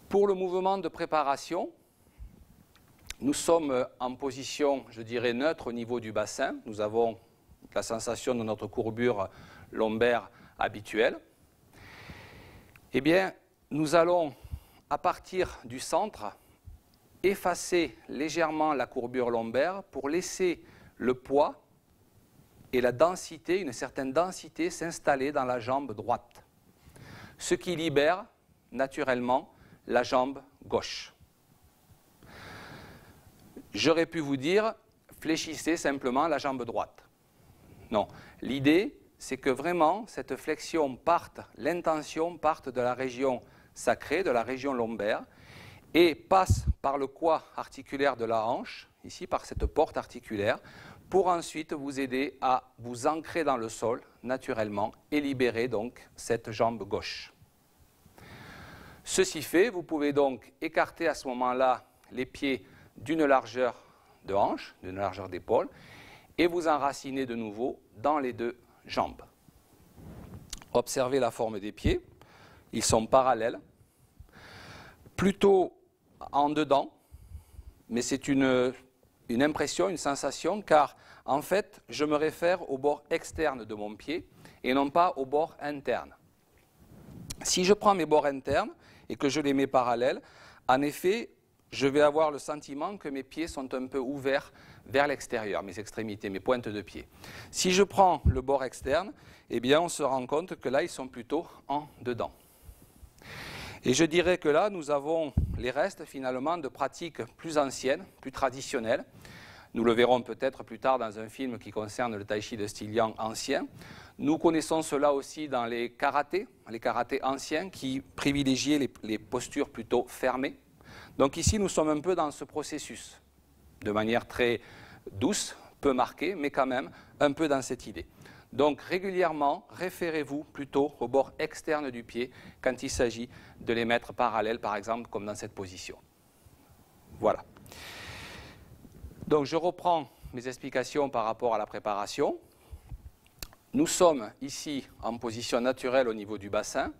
Pour le mouvement de préparation, nous sommes en position, je dirais, neutre au niveau du bassin. Nous avons la sensation de notre courbure lombaire habituelle. Eh bien, nous allons, à partir du centre, effacer légèrement la courbure lombaire pour laisser le poids et la densité, une certaine densité, s'installer dans la jambe droite, ce qui libère naturellement la jambe gauche. J'aurais pu vous dire, fléchissez simplement la jambe droite. Non, l'idée, c'est que vraiment cette flexion parte, l'intention parte de la région sacrée, de la région lombaire, et passe par le coin articulaire de la hanche, ici par cette porte articulaire, pour ensuite vous aider à vous ancrer dans le sol naturellement et libérer donc cette jambe gauche. Ceci fait, vous pouvez donc écarter à ce moment-là les pieds d'une largeur de hanche, d'une largeur d'épaule, et vous enraciner de nouveau dans les deux jambes. Observez la forme des pieds, ils sont parallèles, plutôt en dedans, mais c'est une impression, une sensation, car en fait, je me réfère au bord externe de mon pied et non pas au bord interne. Si je prends mes bords internes et que je les mets parallèles, en effet, je vais avoir le sentiment que mes pieds sont un peu ouverts vers l'extérieur, mes extrémités, mes pointes de pied. Si je prends le bord externe, eh bien, on se rend compte que là, ils sont plutôt en dedans. Et je dirais que là, nous avons les restes finalement de pratiques plus anciennes, plus traditionnelles. Nous le verrons peut-être plus tard dans un film qui concerne le tai chi de style yang ancien. Nous connaissons cela aussi dans les karatés anciens qui privilégiaient les postures plutôt fermées. Donc ici, nous sommes un peu dans ce processus, de manière très douce, peu marquée, mais quand même un peu dans cette idée. Donc régulièrement, référez-vous plutôt au bord externe du pied quand il s'agit de les mettre parallèles, par exemple, comme dans cette position. Voilà. Donc je reprends mes explications par rapport à la préparation. Nous sommes ici en position naturelle au niveau du bassin.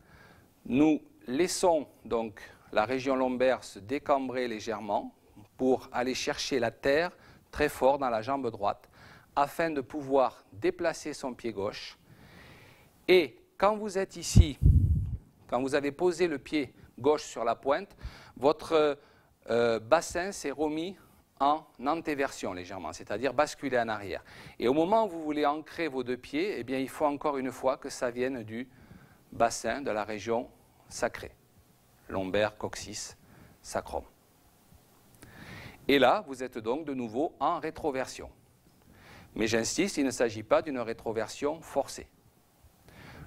Nous laissons donc la région lombaire se décambrer légèrement pour aller chercher la terre très fort dans la jambe droite afin de pouvoir déplacer son pied gauche. Et quand vous êtes ici, quand vous avez posé le pied gauche sur la pointe, votre bassin s'est remis en antéversion légèrement, c'est-à-dire basculer en arrière. Et au moment où vous voulez ancrer vos deux pieds, eh bien, il faut encore une fois que ça vienne du bassin, de la région sacrée, lombaire, coccyx, sacrum. Et là, vous êtes donc de nouveau en rétroversion. Mais j'insiste, il ne s'agit pas d'une rétroversion forcée.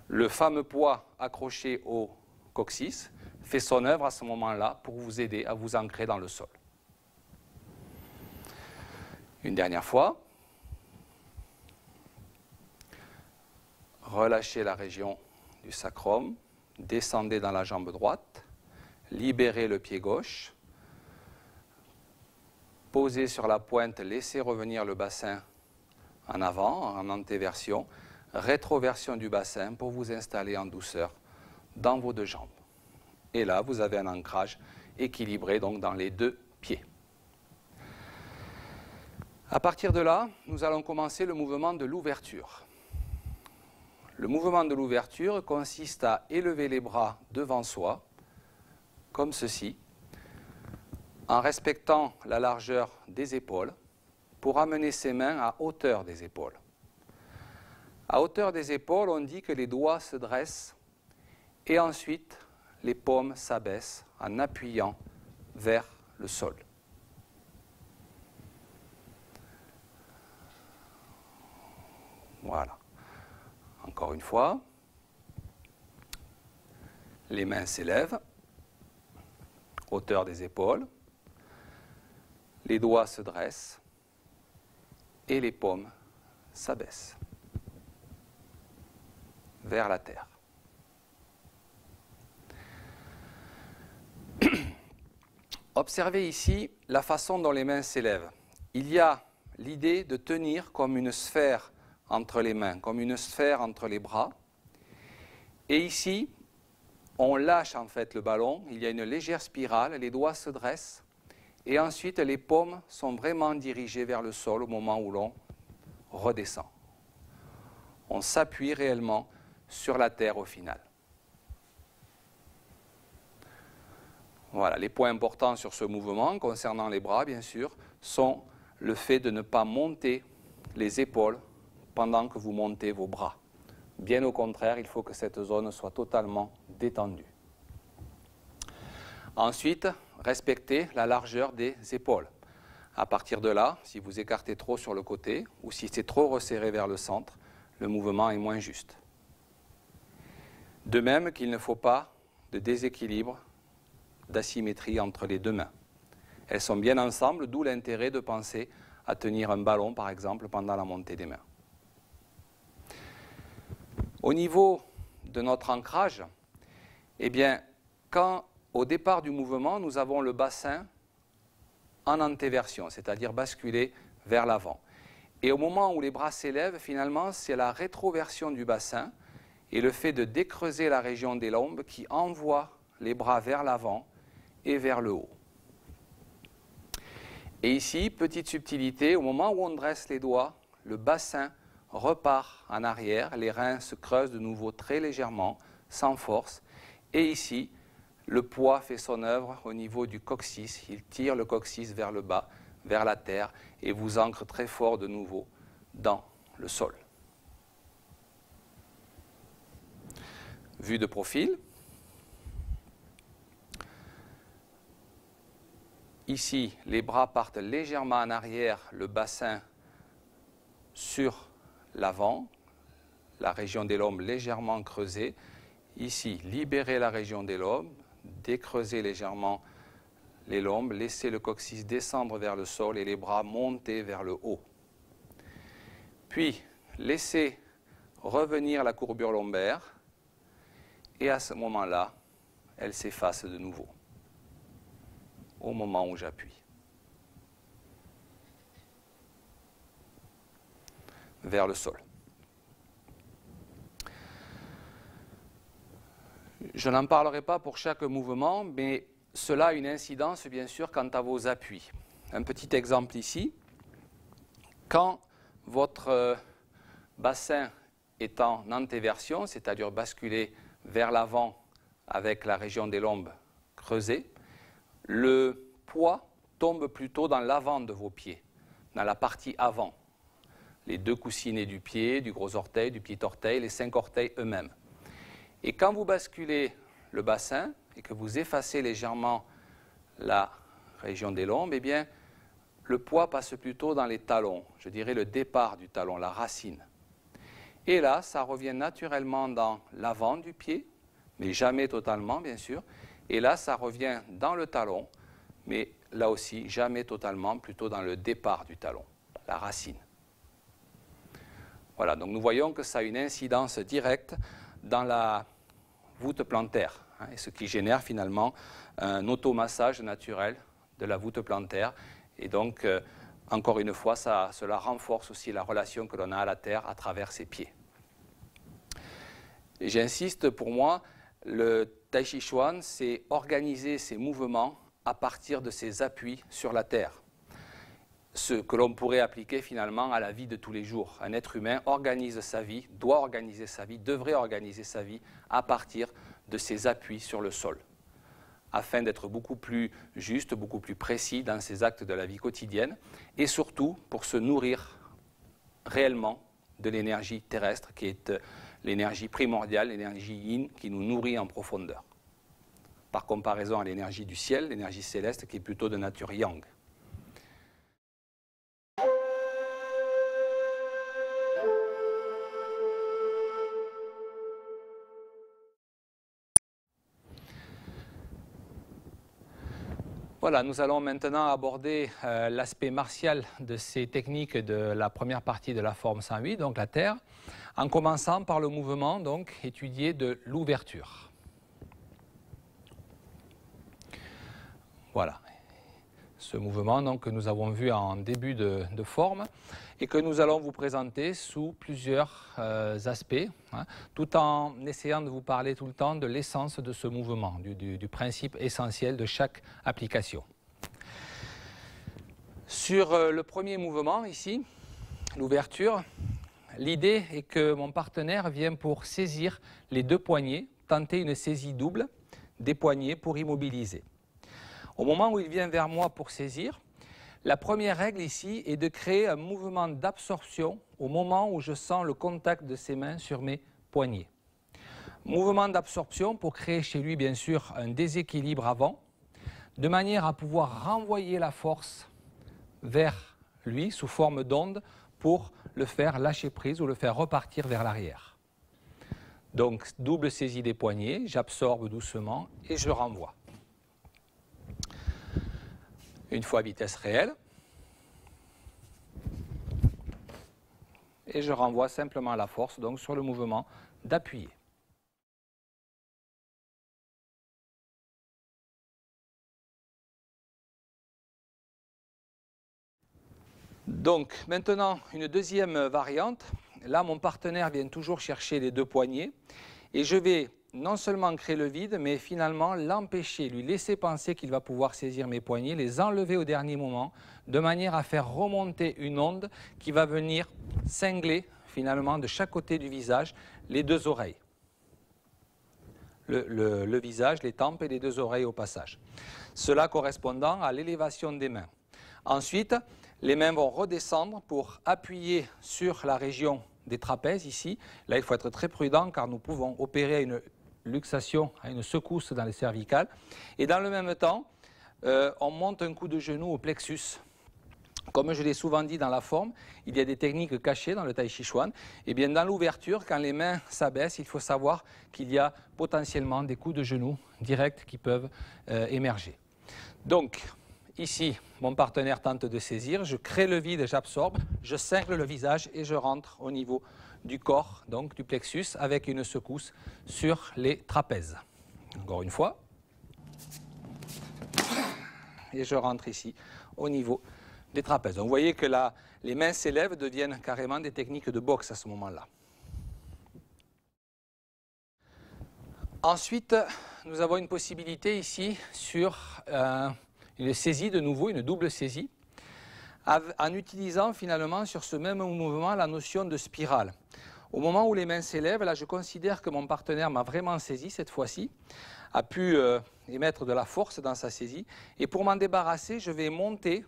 Le fameux poids accroché au coccyx fait son œuvre à ce moment-là pour vous aider à vous ancrer dans le sol. Une dernière fois. Relâchez la région du sacrum, descendez dans la jambe droite, libérez le pied gauche, posez sur la pointe, laissez revenir le bassin en avant, en antéversion, rétroversion du bassin pour vous installer en douceur dans vos deux jambes. Et là, vous avez un ancrage équilibré donc dans les deux pieds. À partir de là, nous allons commencer le mouvement de l'ouverture. Le mouvement de l'ouverture consiste à élever les bras devant soi, comme ceci, en respectant la largeur des épaules, pour amener ses mains à hauteur des épaules. À hauteur des épaules, on dit que les doigts se dressent et ensuite les paumes s'abaissent en appuyant vers le sol. Voilà. Encore une fois, les mains s'élèvent hauteur des épaules. Les doigts se dressent et les paumes s'abaissent vers la terre. Observez ici la façon dont les mains s'élèvent. Il y a l'idée de tenir comme une sphère entre les mains, comme une sphère entre les bras. Et ici, on lâche en fait le ballon, il y a une légère spirale, les doigts se dressent et ensuite les paumes sont vraiment dirigées vers le sol au moment où l'on redescend. On s'appuie réellement sur la terre au final. Voilà, les points importants sur ce mouvement, concernant les bras bien sûr, sont le fait de ne pas monter les épaules pendant que vous montez vos bras. Bien au contraire, il faut que cette zone soit totalement détendue. Ensuite, respectez la largeur des épaules. À partir de là, si vous écartez trop sur le côté ou si c'est trop resserré vers le centre, le mouvement est moins juste. De même qu'il ne faut pas de déséquilibre, d'asymétrie entre les deux mains. Elles sont bien ensemble, d'où l'intérêt de penser à tenir un ballon, par exemple, pendant la montée des mains. Au niveau de notre ancrage, eh bien, quand au départ du mouvement, nous avons le bassin en antéversion, c'est-à-dire basculé vers l'avant. Et au moment où les bras s'élèvent, finalement, c'est la rétroversion du bassin et le fait de décreuser la région des lombes qui envoie les bras vers l'avant et vers le haut. Et ici, petite subtilité, au moment où on dresse les doigts, le bassin repart en arrière, les reins se creusent de nouveau très légèrement, sans force, et ici, le poids fait son œuvre au niveau du coccyx, il tire le coccyx vers le bas, vers la terre, et vous ancre très fort de nouveau dans le sol. Vue de profil. Ici, les bras partent légèrement en arrière, le bassin sur l'avant, la région des lombes légèrement creusée. Ici, libérez la région des lombes, décreusez légèrement les lombes, laissez le coccyx descendre vers le sol et les bras monter vers le haut. Puis, laissez revenir la courbure lombaire et à ce moment-là, elle s'efface de nouveau au moment où j'appuie. Vers le sol. Je n'en parlerai pas pour chaque mouvement, mais cela a une incidence bien sûr quant à vos appuis. Un petit exemple ici. Quand votre bassin est en antéversion, c'est-à-dire basculé vers l'avant avec la région des lombes creusée, le poids tombe plutôt dans l'avant de vos pieds, dans la partie avant. Les deux coussinets du pied, du gros orteil, du petit orteil, les 5 orteils eux-mêmes. Et quand vous basculez le bassin et que vous effacez légèrement la région des lombes, eh bien, le poids passe plutôt dans les talons, je dirais le départ du talon, la racine. Et là, ça revient naturellement dans l'avant du pied, mais jamais totalement, bien sûr. Et là, ça revient dans le talon, mais là aussi, jamais totalement, plutôt dans le départ du talon, la racine. Voilà, donc nous voyons que ça a une incidence directe dans la voûte plantaire, et ce qui génère finalement un automassage naturel de la voûte plantaire. Et donc, encore une fois, cela renforce aussi la relation que l'on a à la terre à travers ses pieds. Et j'insiste, pour moi, le Tai Chi Chuan, c'est organiser ses mouvements à partir de ses appuis sur la terre. Ce que l'on pourrait appliquer finalement à la vie de tous les jours. Un être humain organise sa vie, doit organiser sa vie, devrait organiser sa vie à partir de ses appuis sur le sol, afin d'être beaucoup plus juste, beaucoup plus précis dans ses actes de la vie quotidienne, et surtout pour se nourrir réellement de l'énergie terrestre, qui est l'énergie primordiale, l'énergie yin, qui nous nourrit en profondeur, par comparaison à l'énergie du ciel, l'énergie céleste, qui est plutôt de nature yang. Voilà, nous allons maintenant aborder l'aspect martial de ces techniques de la première partie de la forme 108, donc la Terre, en commençant par le mouvement donc, étudié de l'ouverture. Voilà, ce mouvement donc, que nous avons vu en début de forme et que nous allons vous présenter sous plusieurs aspects, hein, tout en essayant de vous parler tout le temps de l'essence de ce mouvement, du principe essentiel de chaque application. Sur le premier mouvement ici, l'ouverture, l'idée est que mon partenaire vient pour saisir les deux poignets, tenter une saisie double des poignets pour immobiliser. Au moment où il vient vers moi pour saisir, la première règle ici est de créer un mouvement d'absorption au moment où je sens le contact de ses mains sur mes poignets. Mouvement d'absorption pour créer chez lui bien sûr un déséquilibre avant, de manière à pouvoir renvoyer la force vers lui sous forme d'onde pour le faire lâcher prise ou le faire repartir vers l'arrière. Donc double saisie des poignets, j'absorbe doucement et je renvoie. Une fois à vitesse réelle. Et je renvoie simplement la force donc sur le mouvement d'appuyer. Donc maintenant une deuxième variante. Là mon partenaire vient toujours chercher les deux poignets et je vais non seulement créer le vide, mais finalement l'empêcher, lui laisser penser qu'il va pouvoir saisir mes poignets, les enlever au dernier moment, de manière à faire remonter une onde qui va venir cingler finalement de chaque côté du visage les deux oreilles. Le visage, les tempes et les deux oreilles au passage. Cela correspondant à l'élévation des mains. Ensuite, les mains vont redescendre pour appuyer sur la région des trapèzes ici. Là, il faut être très prudent car nous pouvons opérer à une luxation, à une secousse dans les cervicales. Et dans le même temps, on monte un coup de genou au plexus. Comme je l'ai souvent dit dans la forme, il y a des techniques cachées dans le Tai Chi Chuan. Et bien dans l'ouverture, quand les mains s'abaissent, il faut savoir qu'il y a potentiellement des coups de genou directs qui peuvent émerger. Donc, ici, mon partenaire tente de saisir, je crée le vide, j'absorbe, je cingle le visage et je rentre au niveau du corps, donc du plexus, avec une secousse sur les trapèzes. Encore une fois. Et je rentre ici au niveau des trapèzes. Donc, vous voyez que là, les mains s'élèvent, deviennent carrément des techniques de boxe à ce moment-là. Ensuite, nous avons une possibilité ici sur une saisie de nouveau, une double saisie, en utilisant finalement sur ce même mouvement la notion de spirale. Au moment où les mains s'élèvent, là je considère que mon partenaire m'a vraiment saisi cette fois-ci, a pu émettre de la force dans sa saisie, et pour m'en débarrasser, je vais monter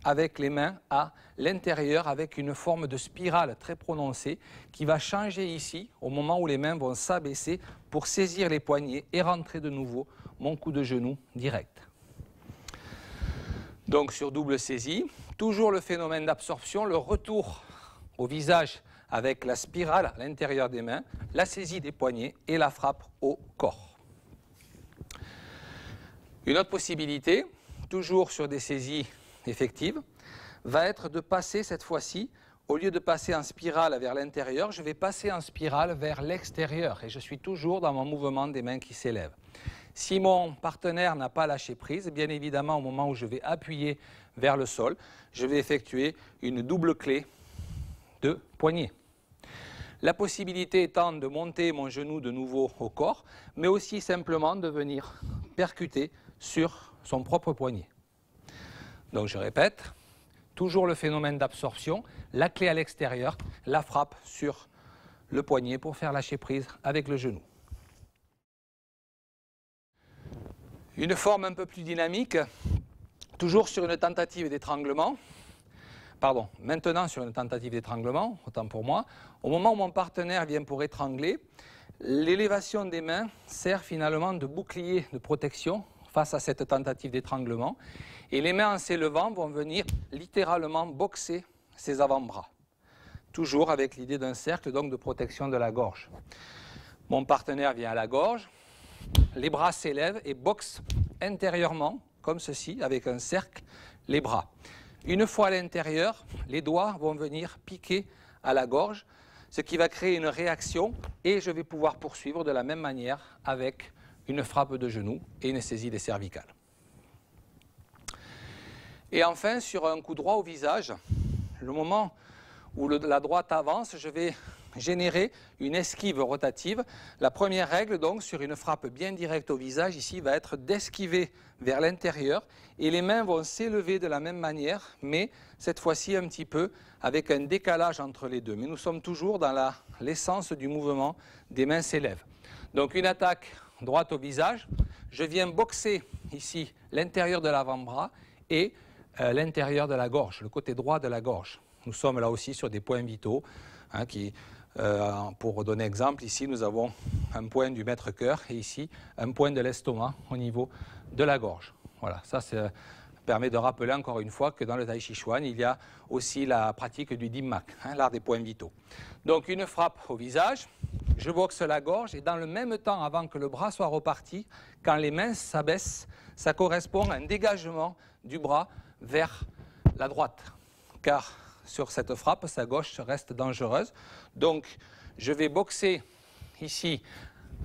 avec les mains à l'intérieur avec une forme de spirale très prononcée qui va changer ici au moment où les mains vont s'abaisser pour saisir les poignets et rentrer de nouveau mon coup de genou direct. Donc sur double saisie, toujours le phénomène d'absorption, le retour au visage avec la spirale à l'intérieur des mains, la saisie des poignets et la frappe au corps. Une autre possibilité, toujours sur des saisies effectives, va être de passer cette fois-ci, au lieu de passer en spirale vers l'intérieur, je vais passer en spirale vers l'extérieur et je suis toujours dans mon mouvement des mains qui s'élèvent. Si mon partenaire n'a pas lâché prise, bien évidemment au moment où je vais appuyer vers le sol, je vais effectuer une double clé de poignet. La possibilité étant de monter mon genou de nouveau au corps, mais aussi simplement de venir percuter sur son propre poignet. Donc je répète, toujours le phénomène d'absorption, la clé à l'extérieur, la frappe sur le poignet pour faire lâcher prise avec le genou. Une forme un peu plus dynamique, toujours sur une tentative d'étranglement. Pardon, maintenant sur une tentative d'étranglement, autant pour moi. Au moment où mon partenaire vient pour étrangler, l'élévation des mains sert finalement de bouclier de protection face à cette tentative d'étranglement. Et les mains en s'élevant vont venir littéralement boxer ses avant-bras. Toujours avec l'idée d'un cercle donc de protection de la gorge. Mon partenaire vient à la gorge, les bras s'élèvent et boxent intérieurement comme ceci, avec un cercle, les bras. Une fois à l'intérieur, les doigts vont venir piquer à la gorge, ce qui va créer une réaction et je vais pouvoir poursuivre de la même manière avec une frappe de genou et une saisie des cervicales. Et enfin, sur un coup droit au visage, le moment où la droite avance, je vais générer une esquive rotative. La première règle, donc, sur une frappe bien directe au visage, ici, va être d'esquiver vers l'intérieur et les mains vont s'élever de la même manière, mais cette fois-ci un petit peu avec un décalage entre les deux. Mais nous sommes toujours dans l'essence du mouvement, des mains s'élèvent. Donc une attaque droite au visage, je viens boxer ici l'intérieur de l'avant-bras et l'intérieur de la gorge, le côté droit de la gorge. Nous sommes là aussi sur des points vitaux, hein, pour donner exemple, ici nous avons un point du maître-cœur et ici un point de l'estomac au niveau de la gorge. Voilà, ça permet de rappeler encore une fois que dans le Tai Chi Chuan, il y a aussi la pratique du Dim Mak, hein, l'art des points vitaux. Donc une frappe au visage, je boxe la gorge et dans le même temps, avant que le bras soit reparti, quand les mains s'abaissent, ça correspond à un dégagement du bras vers la droite, car sur cette frappe, sa gauche reste dangereuse. Donc, je vais boxer ici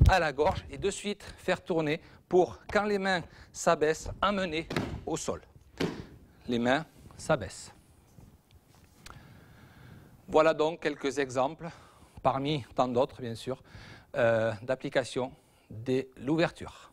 à la gorge et de suite faire tourner pour, quand les mains s'abaissent, amener au sol. Les mains s'abaissent. Voilà donc quelques exemples, parmi tant d'autres bien sûr, d'application de l'ouverture.